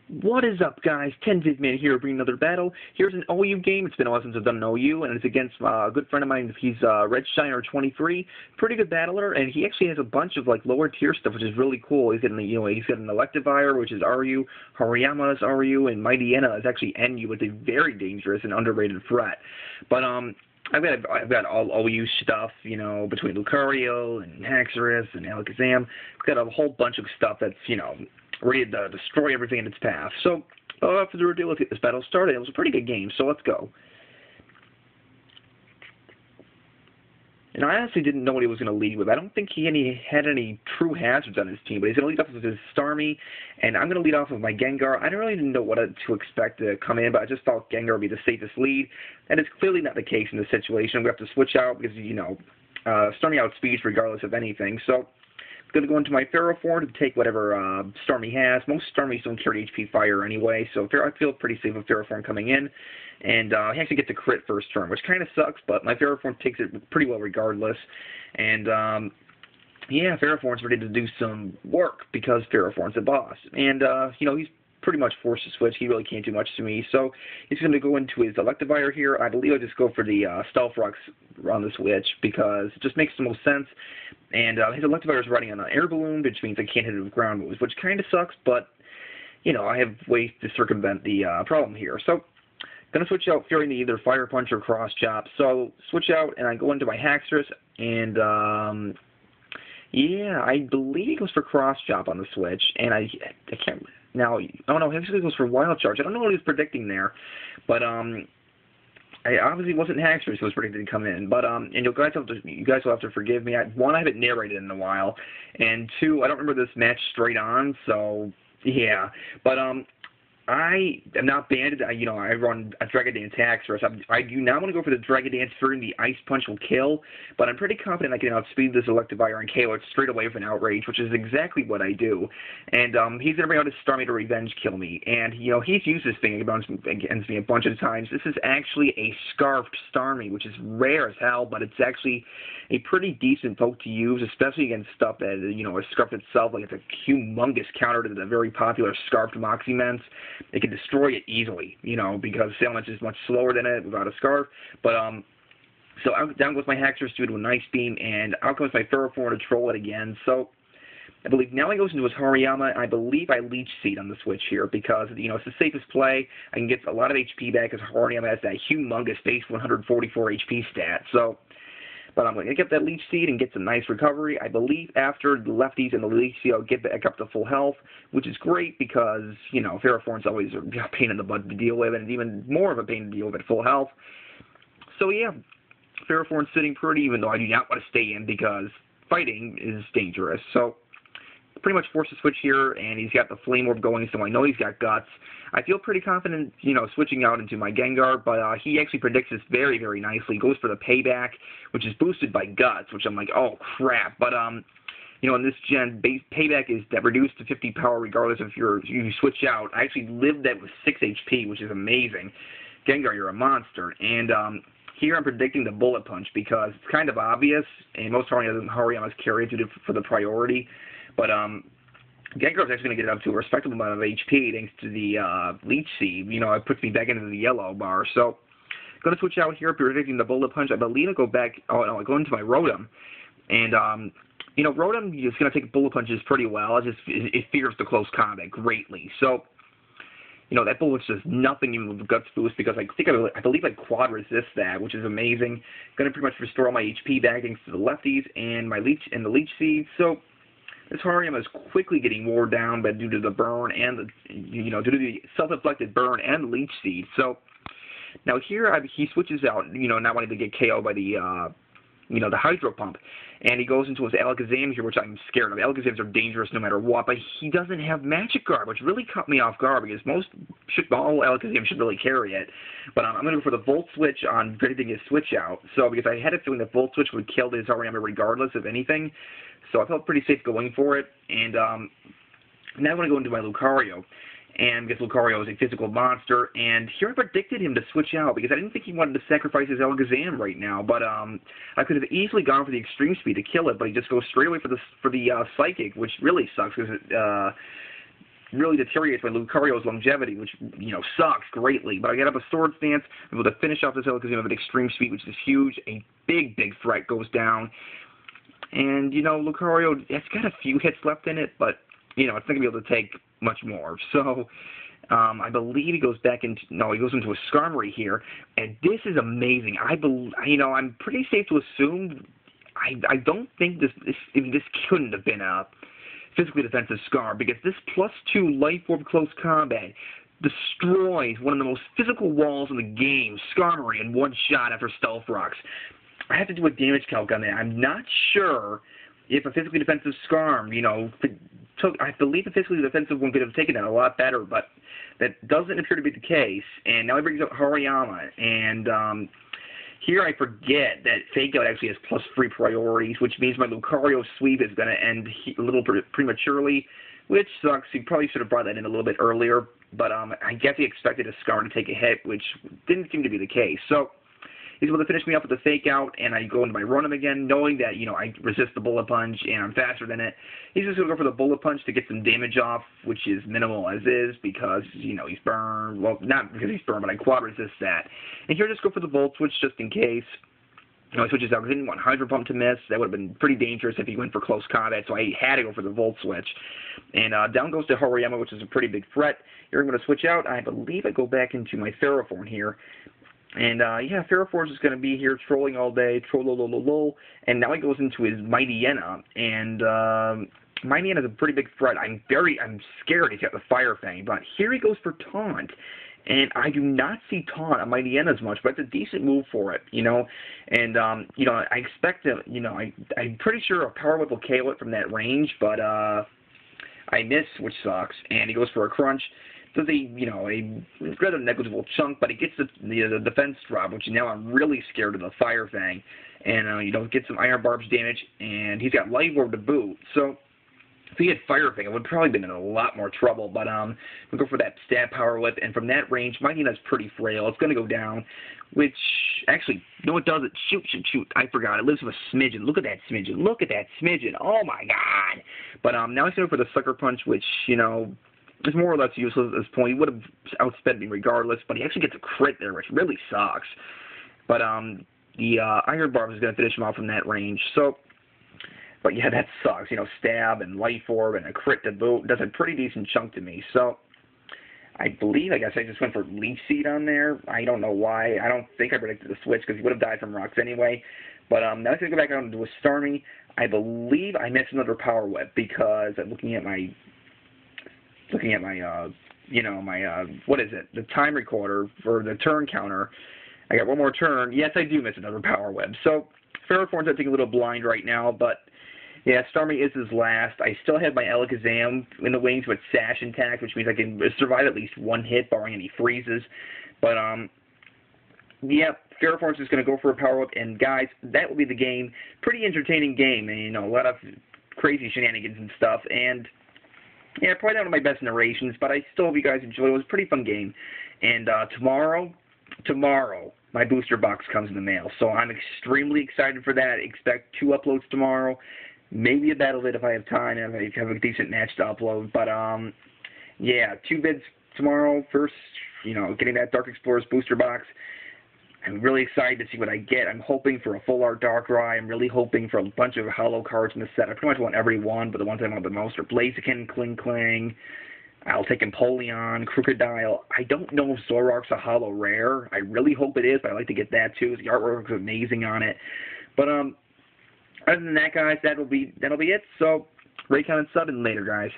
What is up, guys? 10-Vid-Man here, bringing another battle. Here's an OU game. It's been a while since I've done an OU, and it's against a good friend of mine. He's Red Shiner 23, pretty good battler, and he actually has a bunch of like lower tier stuff, which is really cool. He's getting, he's got an Electivire, which is RU, Hariyama is RU, and Mightyena is actually NU. It's a very dangerous and underrated threat. But I've got all OU stuff, between Lucario and Haxorus and Alakazam. I've got a whole bunch of stuff that's, ready to destroy everything in its path. So, without further ado, let's get this battle started. It was a pretty good game, so let's go. And I honestly didn't know what he was going to lead with. I don't think he had any true hazards on his team, but he's going to lead off with his Starmie, and I'm going to lead off with my Gengar. I don't really know what to expect to come in, but I just thought Gengar would be the safest lead, and it's clearly not the case in this situation. I'm going to have to switch out because, Starmie outspeeds regardless of anything, so I'm going to go into my Ferroform to take whatever Starmie has. Most Starmies don't carry HP Fire anyway, so I feel pretty safe with Ferroform coming in. And he actually gets a crit first turn, which kind of sucks, but my Ferroform takes it pretty well regardless. And, yeah, Ferroform's ready to do some work because Ferroform's a boss. And, he's pretty much forced to switch. He really can't do much to me. So he's going to go into his Electivire here. I believe I'll just go for the Stealth Rocks on the switch because it just makes the most sense. And his Electivire is riding on an air balloon, which means I can't hit it with ground moves, which kind of sucks, but, I have ways to circumvent the problem here. So going to switch out, fearing either Fire Punch or Cross Chop. So switch out, and I go into my Haxorus, and yeah, I believe he goes for Cross Chop on the switch, and I can't. Now, oh no, he actually goes for Wild Charge. I don't know what he was predicting there, but I obviously wasn't Haxorus who was predicted to come in. But and you guys will have to forgive me. One, I haven't narrated in a while, and two, I don't remember this match straight on. So yeah, but I am not banded. I run a Dragon Dance Haxorus. I do not want to go for the Dragon Dance, fearing the Ice Punch will kill, but I'm pretty confident I can outspeed this Electivire and KO it straight away with an Outrage, which is exactly what I do. And he's going to bring out his Starmie to revenge kill me. And, he's used this thing against me a bunch of times. This is actually a Scarfed Starmie, which is rare as hell, but it's actually a pretty decent poke to use, especially against stuff that, is Scarfed itself. Like, it's a humongous counter to the very popular Scarfed Moxie-Ments. It can destroy it easily, because Salamence is much slower than it without a Scarf. But, so down goes my Haxorus due to a Nice Beam, and out comes my Ferroform to troll it again. So I believe now he goes into his Hariyama, and I believe I Leech Seed on the switch here because, it's the safest play. I can get a lot of HP back because Hariyama has that humongous base 144 HP stat. So, but I'm going to get that Leech Seed and get some nice recovery. I believe after the lefties and the Leech Seed, I'll get back up to full health, which is great because, Ferroform's always a pain in the butt to deal with, and even more of a pain to deal with at full health. So, yeah, Ferroform's sitting pretty, even though I do not want to stay in because fighting is dangerous. So, pretty much forced to switch here, and he's got the Flame Orb going, so I know he's got Guts. I feel pretty confident, switching out into my Gengar, but he actually predicts this very, very nicely. He goes for the Payback, which is boosted by Guts, which I'm like, oh, crap. But, in this gen, Payback is that reduced to 50 power regardless if you switch out. I actually lived that with 6 HP, which is amazing. Gengar, you're a monster. And, here I'm predicting the Bullet Punch because it's kind of obvious, and most Hariyamas carry it for the priority. But Gengar's actually going to get it up to a respectable amount of HP thanks to the Leech Seed. It puts me back into the yellow bar. So going to switch out here, predicting the Bullet Punch. I believe I go back. Oh no, I go into my Rotom, and Rotom is going to take Bullet Punches pretty well. It fears the close combat greatly. So that Bullet does nothing even with the Guts boost because I believe I quad resist that, which is amazing. Going to pretty much restore all my HP back thanks to the lefties and my Leech and the Leech Seed. So this Hariyama is quickly getting wore down, but due to the burn and due to the self-inflicted burn and the Leech Seed. So now here he switches out, not wanting to get KO'd by the the Hydro Pump, and he goes into his Alakazam here, which I'm scared of. Alakazams are dangerous no matter what, but he doesn't have Magic Guard, which really cut me off guard because all Alakazam should really carry it. But I'm going to go for the Volt Switch on predicting his switch out. So because I had a feeling the Volt Switch would kill his Hariyama regardless of anything, so I felt pretty safe going for it. And now I'm going to go into my Lucario. And because Lucario is a physical monster, and here I predicted him to switch out because I didn't think he wanted to sacrifice his Alakazam right now. But I could have easily gone for the Extreme Speed to kill it, but he just goes straight away for the Psychic, which really sucks because really deteriorates my Lucario's longevity, which, sucks greatly. But I get up a sword stance, I'm able to finish off this hill because, an extreme speed, which is huge. A big, big threat goes down. And, Lucario, it's got a few hits left in it, but, it's not going to be able to take much more. So, I believe he goes back into, no, he goes into a Skarmory here. And this is amazing. I'm pretty safe to assume, I don't think this couldn't have been a physically defensive Scar, because this +2 Life Orb close combat destroys one of the most physical walls in the game, Skarmory, in one shot after Stealth Rocks. I have to do a damage calc on that. I'm not sure if a physically defensive Skarm, I believe the physically defensive one could have taken that a lot better, but that doesn't appear to be the case. And now he brings up Hariyama, and here I forget that Fake Out actually has +3 priorities, which means my Lucario sweep is going to end a little prematurely, which sucks. He probably should have brought that in a little bit earlier, but I guess he expected a Scar to take a hit, which didn't seem to be the case. So he's able to finish me up with a Fake Out, and I go into my Run-Em again, knowing that, I resist the Bullet Punch, and I'm faster than it. He's just going to go for the Bullet Punch to get some damage off, which is minimal as is, because, he's burned. Well, not because he's burned, but I quad resist that. And here, just go for the Volt Switch, just in case. He switches out, because I didn't want Hydro Pump to miss. That would have been pretty dangerous if he went for close combat, so I had to go for the Volt Switch. And down goes to Hariyama, which is a pretty big threat. Here I'm going to switch out. I believe I go back into my Ferrothorn here. And, Ferrothorn is going to be here trolling all day, and now he goes into his Mightyena, and Mightyena is a pretty big threat. I'm scared he's got the Fire Fang, but here he goes for Taunt, and I do not see Taunt on Mightyena as much, but it's a decent move for it, and, I expect to, I'm pretty sure a Power Whip will KO it from that range, but, I miss, which sucks, and he goes for a Crunch. Does a rather negligible chunk, but he gets the defense drop, which now I'm really scared of the Fire Fang. And, get some Iron Barbs damage, and he's got Life Orb to boot. So, if he had Fire Fang, I would have probably been in a lot more trouble. But, we'll go for that Stab Power Whip, and from that range, Mightyena's pretty frail. It's going to go down, which, actually, no, it doesn't. Shoot. I forgot. It lives with a Smidgen. Look at that Smidgen. Oh, my God. But, now he's going for the Sucker Punch, which, it's more or less useless at this point. He would have outspent me regardless, but he actually gets a crit there, which really sucks. But the Iron Barbs is going to finish him off from that range. So, but yeah, that sucks. Stab and Life Orb and a crit to boot does a pretty decent chunk to me. So, I guess I just went for Leaf Seed on there. I don't know why. I don't think I predicted the switch because he would have died from rocks anyway. But now I'm going to go back out and do a Starmie. I believe I missed another Power Whip because I'm looking at my what is it? The time recorder for the turn counter. I got one more turn. Yes, I do miss another Power Whip. So, Ferrothorn's acting a little blind right now, but, yeah, Starmie is his last. I still have my Alakazam in the wings with Sash intact, which means I can survive at least one hit, barring any freezes. But, yeah, Ferrothorn's just going to go for a Power Whip, and, guys, that will be the game. Pretty entertaining game, and, a lot of crazy shenanigans and stuff, and yeah, probably not one of my best narrations, but I still hope you guys enjoy it. It was a pretty fun game. And tomorrow, my booster box comes in the mail. So I'm extremely excited for that. Expect 2 uploads tomorrow. Maybe a battle vid if I have time and I have a decent match to upload. But, yeah, 2 bids tomorrow. First, getting that Dark Explorers booster box. I'm really excited to see what I get. I'm hoping for a full art Darkrai. I'm really hoping for a bunch of holo cards in the set. I pretty much want every one, but the ones I want the most are Blaziken, Kling, I'll take Empoleon, Crocodile. I don't know if Zoroark's a holo rare. I really hope it is, but I'd like to get that too. The artwork is amazing on it. But other than that, guys, that'll be it. So, Raycon and sub, and later, guys.